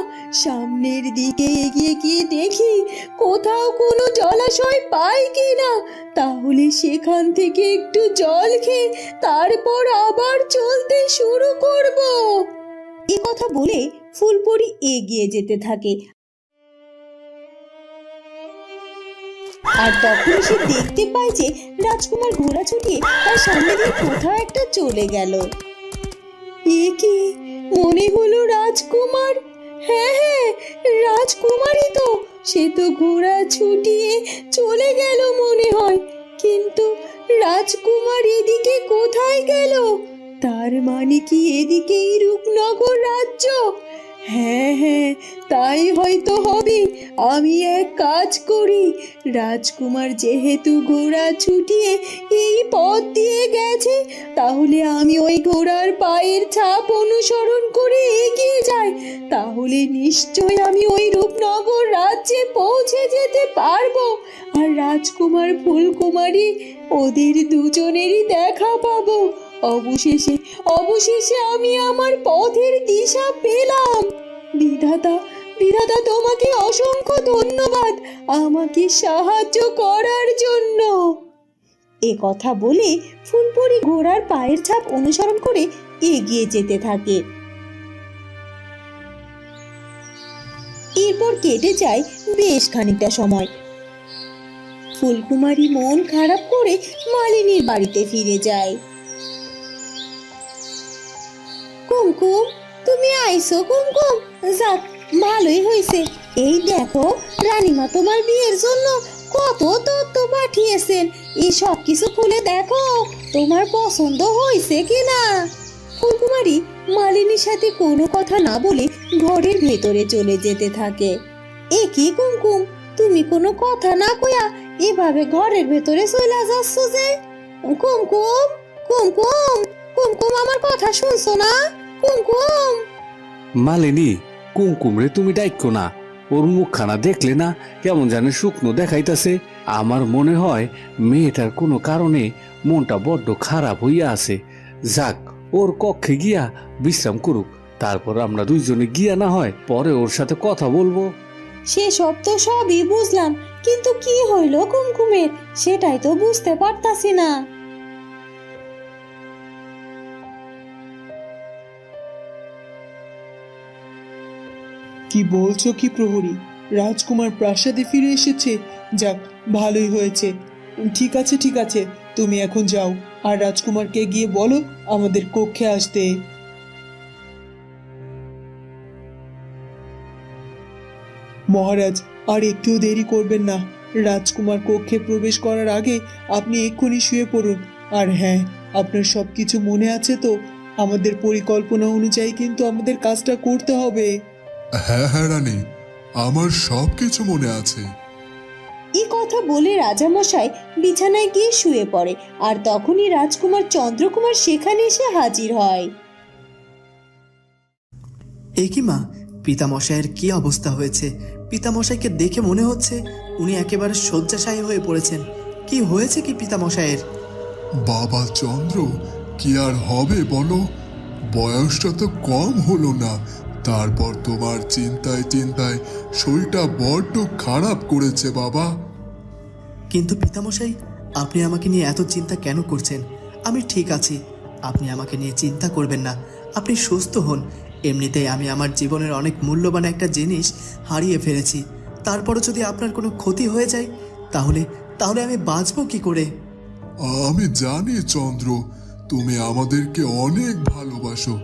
সামনের দিকে এগিয়ে গিয়ে দেখি কোথাও কোনো জলাশয় পাই কিনা, তাহলে সেখান থেকে একটু জল খেয়ে তারপর আবার চলতে শুরু করব। এ কথা বলে ফুলপরি এগিয়ে যেতে থাকে। আর তখন সে দেখতে পায় যে রাজকুমার ঘোড়া ছুটিয়ে তার সামনে দিয়ে কোথাও একটা চলে গেল। এ কি? মনে হলো রাজকুমার। হ্যাঁ হ্যাঁ, রাজকুমারই তো। সে তো ঘোড়া ছুটিয়ে চলে গেল মনে হয়, কিন্তু রাজকুমার এদিকে কোথায় গেল? তার মানে কি এদিকেই রূপনগর রাজ্য? হ্যাঁ হ্যাঁ, তাই হয়তো হবে। আমি এক কাজ করি, রাজকুমার যেহেতু ঘোড়া ছুটিয়ে এই পথ দিয়ে গেছে, তাহলে আমি ওই ঘোড়ার পায়ের ছাপ অনুসরণ করে এগিয়ে যাই। তাহলে নিশ্চয় আমি ওই রূপনগর রাজ্যে পৌঁছে যেতে পারবো। আর রাজকুমার ফুলকুমারী, ওদের দুজনেরই দেখা পাবো। অবশেষে অবশেষে আমি আমার পথের দিশা পেলাম। বিধাতা, বিধাতা তোমাকে অসংখ্য ধন্যবাদ আমাকে সাহায্য করার জন্য। এ কথা বলে ফুলপরি ঘোড়ার পায়ের ছাপ অনুসরণ করে এগিয়ে যেতে থাকে। এরপর কেটে যায় বেশ খানিকটা সময়। ফুলকুমারী মন খারাপ করে মালিনীর বাড়িতে ফিরে যায়। কুমকুম, তুমি আইছো কুমকুম? যাক, ভালোই হয়েছে। এই দেখো, রানীমা তোমার বিয়ের জন্য কত তথ্য পাঠিয়েছেন। এই সব কিছু খুলে দেখো, তোমার পছন্দ হয়েছে কিনা। ফুলকুমারী মালিনীর সাথে কোনো কথা না বলে ঘরের ভেতরে চলে যেতে থাকে। এ কি কুমকুম, তুমি কোনো কথা না কইয়া এভাবে ঘরের ভেতরে চলে যাচ্ছ যে? কুমকুম, কুমকুম, কুমকুম, আমার কথা শুনছো না? কুমকুম। মালিনী, কুমকুম রে তুমি ডাইকো না। ওর মুখখানা দেখলে না কেমন জানে শুকনো দেখাইতাছে। আমার মনে হয় মেয়েটার কোনো কারণে মনটা বড্ড খারাপ হইয়া আছে। যাক, ওর কক্ষে গিয়া বিশ্রাম করুক, তারপর আমরা দুইজনে গিয়া না হয় পরে ওর সাথে কথা বলবো। সেসব তো সবই বুঝলাম, কিন্তু কি হইল কুমকুমের সেটাই তো বুঝতে পারতাছি না। কি বলছো কি প্রহরী? রাজকুমার প্রাসাদে ফিরে এসেছে? যাক, ভালোই হয়েছে। ঠিক আছে ঠিক আছে, তুমি এখন যাও আর রাজকুমারকে গিয়ে বলো আমাদের কক্ষে আসতে। মহারাজ, আর একটু দেরি করবেন না। রাজকুমার কক্ষে প্রবেশ করার আগে আপনি এক্ষুনি শুয়ে পড়ুন। আর হ্যাঁ, আপনার সবকিছু মনে আছে তো? আমাদের পরিকল্পনা অনুযায়ী কিন্তু আমাদের কাজটা করতে হবে। হ্যাঁ হ্যাঁ রানী, আমার সব কিছু মনে আছে। এই কথা বলে রাজামশাই বিছানায় গিয়ে শুয়ে পড়ে। আর তখনই রাজকুমার চন্দ্রকুমার সেখানে এসে হাজির হয়। এ কি মা, পিতামশাইয়ের কি অবস্থা হয়েছে? পিতামশাইকে দেখে মনে হচ্ছে উনি একেবারে শয্যাশায়ী হয়ে পড়েছেন। কি হয়েছে কি পিতামশাইয়ের? বাবা চন্দ্র, কি আর হবে বলো? বয়সটা তো কম হলো না, তারপর তোমার চিন্তায় চিন্তায় শরীরটা বড্ড খারাপ করেছে বাবা। কিন্তু পিতামশাই, আপনি আমাকে নিয়ে এত চিন্তা কেন করছেন? আমি ঠিক আছি, আপনি আমাকে নিয়ে চিন্তা করবেন না। আপনি সুস্থ হন। এমনিতেই আমি আমার জীবনের অনেক মূল্যবান একটা জিনিস হারিয়ে ফেলেছি। তারপরও যদি আপনার কোনো ক্ষতি হয়ে যায়, তাহলে তাহলে আমি বাঁচবো কি করে? আমি জানি চন্দ্র, তুমি আমাদেরকে অনেক ভালোবাসো,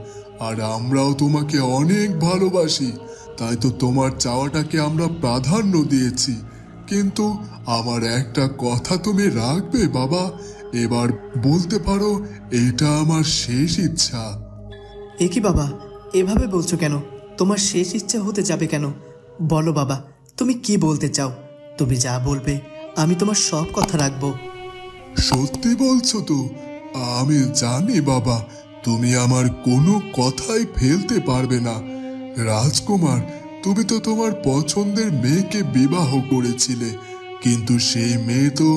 আর আমরাও তোমাকে অনেক ভালোবাসি। তাই তো তোমার চাওয়াটাকে আমরা প্রাধান্য দিয়েছি। কিন্তু আমার একটা কথা তুমি রাখবে বাবা? এবার বলতে পারো, এটা আমার শেষ ইচ্ছা। এ কি বাবা, এভাবে বলছো কেন? তোমার শেষ ইচ্ছা হতে যাবে কেন? বলো বাবা, তুমি কি বলতে চাও? তুমি যা বলবে আমি তোমার সব কথা রাখবো। সত্যি বলছো তো? আমি জানি বাবা, তুমি আমার কোনো কথাই ফেলতে পারবে না। রাজকুমার, তুমি তো তোমার পছন্দের মেয়েকে বিবাহ করেছিলে, কিন্তু সেই মেয়ে তো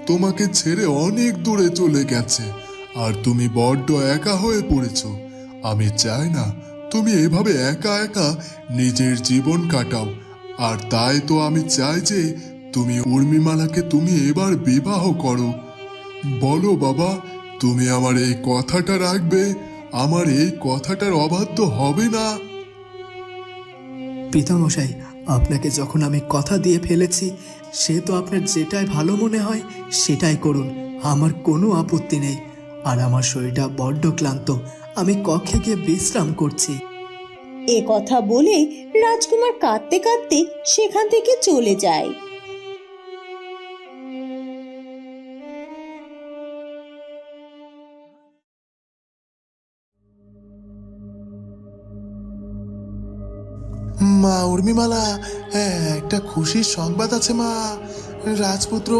তোমাকে ছেড়ে অনেক দূরে চলে গেছে, আর তুমি বড্ড একা হয়ে পড়েছো। আমি চাই না তুমি এভাবে একা একা নিজের জীবন কাটাও। আর তাই তো আমি চাই যে তুমি উর্মিমালাকে তুমি এবার বিবাহ করো। বলো বাবা, তুমি আমার এই কথাটা রাখবে? আমার এই কথাটার অবাধ্য হবে না? পিতামশাই, আপনাকে যখন আমি কথা দিয়ে ফেলেছি, সে তো আপনার যেটাই ভালো মনে হয় সেটাই করুন। আমার কোনো আপত্তি নেই। আর আমার শরীরটা বড্ড ক্লান্ত, আমি কক্ষে গিয়ে বিশ্রাম করছি। এ কথা বলে রাজকুমার কাঁদতে কাঁদতে সেখান থেকে চলে যায়। মা উর্মিমালা, হ্যাঁ, একটা খুশির সংবাদ আছে মা। রাজপুত্র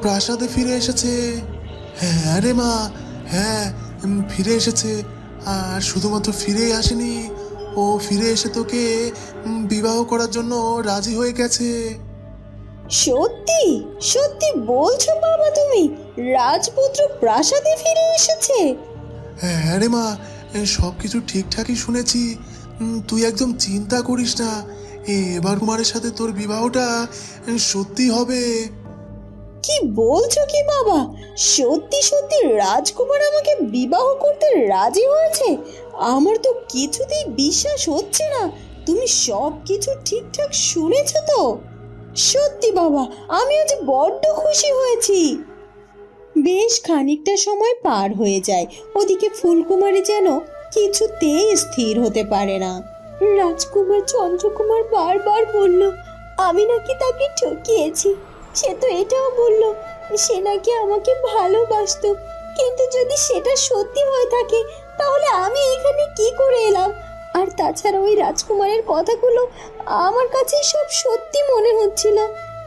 প্রাসাদে ফিরে এসেছে। হ্যাঁ রে মা, হ্যাঁ, ফিরে এসেছে। আর শুধুমাত্র ফিরেই আসেনি, ও ফিরে এসে তোকে বিবাহ করার জন্য রাজি হয়ে গেছে। সত্যি সত্যি বলছো বাবা তুমি? রাজপুত্র প্রাসাদে ফিরে এসেছে? হ্যাঁ রে মা, সব কিছু ঠিকঠাকই শুনেছি। তুই একদম চিন্তা করিস না, এবার কুমারের সাথে তোর বিবাহটা সত্যি হবে। কি বলছো কি বাবা? সত্যি সত্যি রাজকুমার আমাকে বিবাহ করতে রাজি হয়েছে? আমার তো কিছুতেই বিশ্বাস হচ্ছে না। তুমি সব কিছু ঠিকঠাক শুনেছো তো? সত্যি বাবা, আমি আজ বড্ড খুশি হয়েছি। বেশ খানিকটা সময় পার হয়ে যায়, ওদিকে ফুলকুমারী যেন কিছুতেই স্থির হতে পারে না। রাজকুমার চন্দ্রকুমার বারবার বলল আমি নাকি তাকে ঠকিয়েছি। সে তো এটাও বলল সে নাকি আমাকে ভালোবাসতো। কিন্তু যদি সেটা সত্যি হয়ে থাকে তাহলে আমি এখানে কি করে এলাম? আর তাছাড়া ওই রাজকুমারের কথাগুলো আমার কাছে সব সত্যি মনে হচ্ছিল।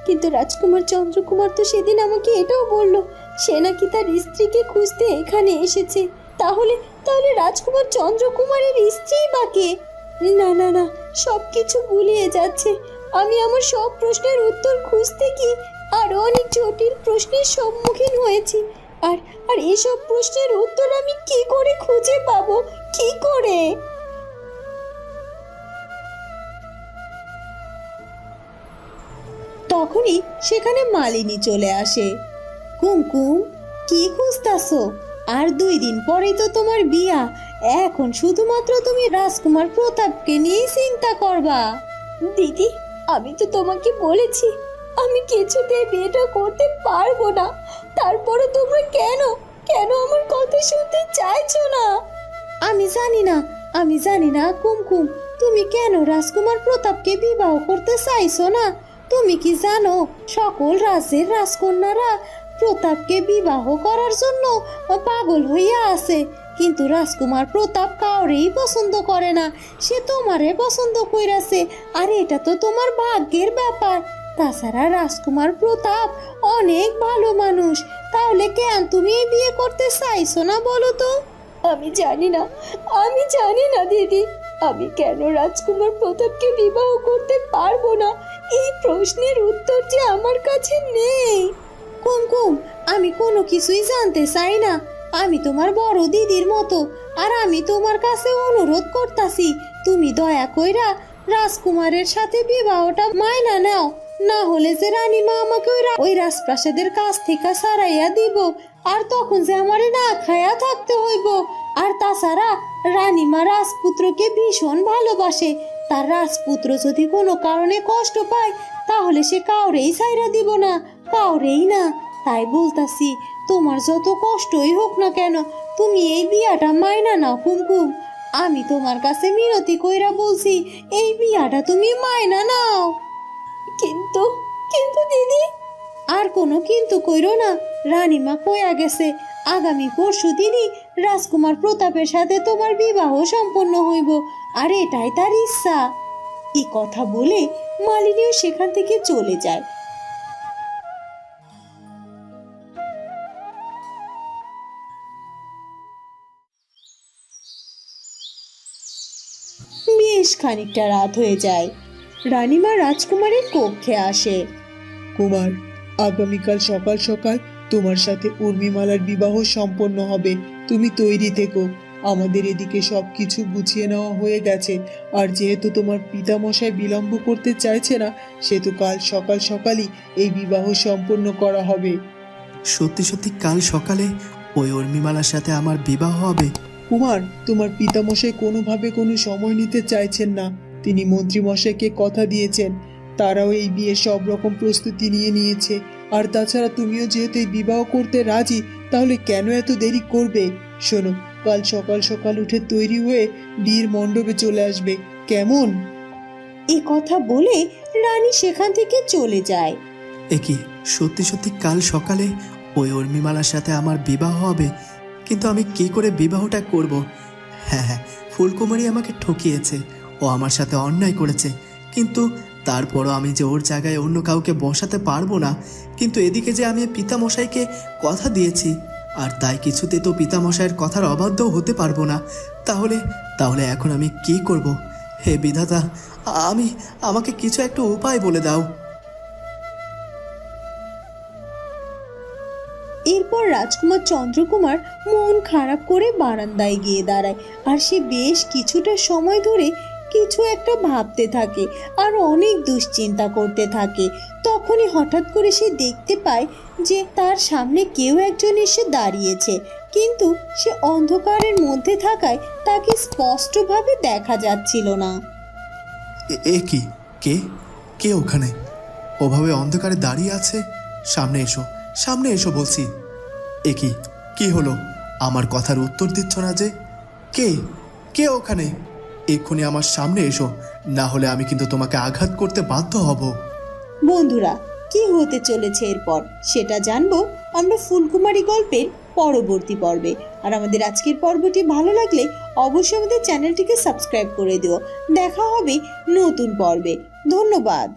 কিন্তু রাজকুমার চন্দ্রকুমার তো সেদিন আমাকে এটাও বলল সে নাকি তার স্ত্রীকে খুঁজতে এখানে এসেছে। তাহলে তাহলে রাজকুমার চন্দ্রকুমারের স্ত্রী বা কে? না না না, সব কিছু গুলিয়ে যাচ্ছে। আমি আমার সব প্রশ্নের উত্তর খুঁজতে গিয়ে আরো অনেক জটিল প্রশ্নের সম্মুখীন হয়েছি। আর আর এসব প্রশ্নের উত্তর আমি কি করে খুঁজে পাবো? কি করে? তখনই সেখানে মালিনী চলে আসে। কুমকুম, কি খুঁজতাছো? আর 2 দিন পরেই তো তোমার বিয়া। এখন শুধুমাত্র তুমি রাজকুমার প্রতাপকে নিয়েই চিন্তা করবা। দিদি, আমি তো তোমাকে বলেছি আমি কিছুতেই বিয়েটা করতে পারবো না। তারপরে তোমরা কেন কেন আমার কথা শুনতে চাইছো না? আমি জানি না কুমকুম, তুমি কেন রাজকুমার প্রতাপকে বিবাহ করতে চাইছো না? তুমি কি জানো সকল রাজ্যের রাজকন্যারা প্রতাপকে বিবাহ করার জন্য পাগল হইয়া আছে, কিন্তু রাজকুমার প্রতাপ কাউরেই পছন্দ করে না। সে তোমারে পছন্দ কইরাছে, আর এটা তো তোমার ভাগ্যের ব্যাপার। তাছাড়া রাজকুমার প্রতাপ অনেক ভালো মানুষ। তাহলে কেন তুমি এই বিয়ে করতে চাইছো না বলো তো? আমি জানি না দিদি, আমি কেন রাজকুমার প্রতাপকে বিবাহ করতে পারবো না। এই প্রশ্নের উত্তর যে আমার কাছে নেই। কুমকুম, আমি কোনো কিছুই জানতে চাই না। আমি তোমার বড় দিদির মতো, আর আমি তোমার কাছে অনুরোধ করতাছি তুমি দয়া কইরা রাজকুমারের সাথে বিবাহটা মাইনা নাও। না হলে যে রানীমা আমাকে ওই রাজপ্রাসাদের কাছ থেকে সারাইয়া দিব, আর তখন যে আমারে না খায়া থাকতে হইব। আর তাছাড়া রানীমা রাজপুত্রকে ভীষণ ভালোবাসে। তার রাজপুত্র যদি কোনো কারণে কষ্ট পায় তাহলে সে কাউরেই ছাইরা দিব না, কাউরেই না। তাই বলতাছি তোমার যত কষ্টই হোক না কেন তুমি এই বিয়াটা মাইনা নাও কুমকুম। আমি তোমার কাছে মিনতি কইরা বলছি এই বিয়াটা তুমি মাইনা নাও। কিন্তু কিন্তু দিদি। আর কোনো কিন্তু কইরো না। রানীমা কইয়া গেছে আগামী পরশু দিনই রাজকুমার প্রতাপের সাথে তোমার বিবাহ সম্পন্ন হইব, আর এটাই তার ইচ্ছা। এই কথা বলে মালিনীও সেখান থেকে চলে যায়। বেশ খানিকটা রাত হয়ে যায়। রানীমা রাজকুমারের কক্ষে আসে। কুমার, আগামীকাল সকাল সকাল তোমার সাথে উর্মিমালার বিবাহ সম্পন্ন হবে। তুমি তৈরি থেকো। আমাদের এদিকে সবকিছু গুছিয়ে নেওয়া হয়ে গেছে। আর যেহেতু তোমার পিতামশাই বিলম্ব করতে চাইছে না, সেহেতু কাল সকাল সকালই এই বিবাহ সম্পন্ন করা হবে। সত্যি সত্যি কাল সকালে ওই উর্মিমালার সাথে আমার বিবাহ হবে? কুমার, তোমার পিতামশাই কোনোভাবে কোনো সময় নিতে চাইছেন না। তিনি মন্ত্রীমশাইকে কথা দিয়েছেন, তারাও এই বিয়ের সব রকম প্রস্তুতি নিয়ে নিয়েছে। আর তাছাড়া তুমিও যেহেতু এই বিবাহ করতে রাজি, তাহলে কেন এত দেরি করবে? শোনো, কাল সকাল সকাল উঠে তৈরি হয়ে বিয়ের মণ্ডপে চলে আসবে, কেমন? এই কথা বলে রানী সেখান থেকে চলে যায়। এ কি সত্যি সত্যি কাল সকালে ওই উর্মিমালার সাথে আমার বিবাহ হবে? কিন্তু আমি কি করে বিবাহটা করব? হ্যাঁ, ফুলকুমারী আমাকে ঠকিয়েছে। ও আমার সাথে অন্যায় করেছে, কিন্তু তারপরও আমি যে ওর জায়গায় অন্য কাউকে বসাতে পারবো না। কিন্তু এদিকে যে আমি পিতামশাইকে কথা দিয়েছি, আর তাই কিছুতে তো পিতামশাইয়ের কথার অবাধ্যও হতে পারবো না। তাহলে তাহলে এখন আমি কি করব? হে বিধাতা, আমাকে কিছু একটা উপায় বলে দাও। এরপর রাজকুমার চন্দ্রকুমার মন খারাপ করে বারান্দায় গিয়ে দাঁড়ায়, আর সে বেশ কিছুটা সময় ধরে কিছু একটা ভাবতে থাকে আর অনেক দুশ্চিন্তা করতে থাকে। তখনই হঠাৎ করে সে দেখতে পায় যে তার সামনে কেউ একজন এসে দাঁড়িয়েছে, কিন্তু সে অন্ধকারের মধ্যে থাকায় তাকে স্পষ্টভাবে দেখা যাচ্ছিল না। এ কি? কে কে ওখানে ওভাবে অন্ধকারে দাঁড়িয়ে আছে? সামনে এসো, সামনে এসো বলছি। এ কি? কি হলো? আমার কথার উত্তর দিচ্ছ না যে? কে কে ওখানে? এক্ষুনি আমার সামনে এসো, না হলে আমি কিন্তু তোমাকে আঘাত করতে বাধ্য হব। বন্ধুরা, কি হতে চলেছে এরপর সেটা জানবো আমরা ফুলকুমারী গল্পের পরবর্তী পর্বে। আর আমাদের আজকের পর্বটি ভালো লাগলে অবশ্যই আমাদের চ্যানেলটিকে সাবস্ক্রাইব করে দিও। দেখা হবে নতুন পর্বে। ধন্যবাদ।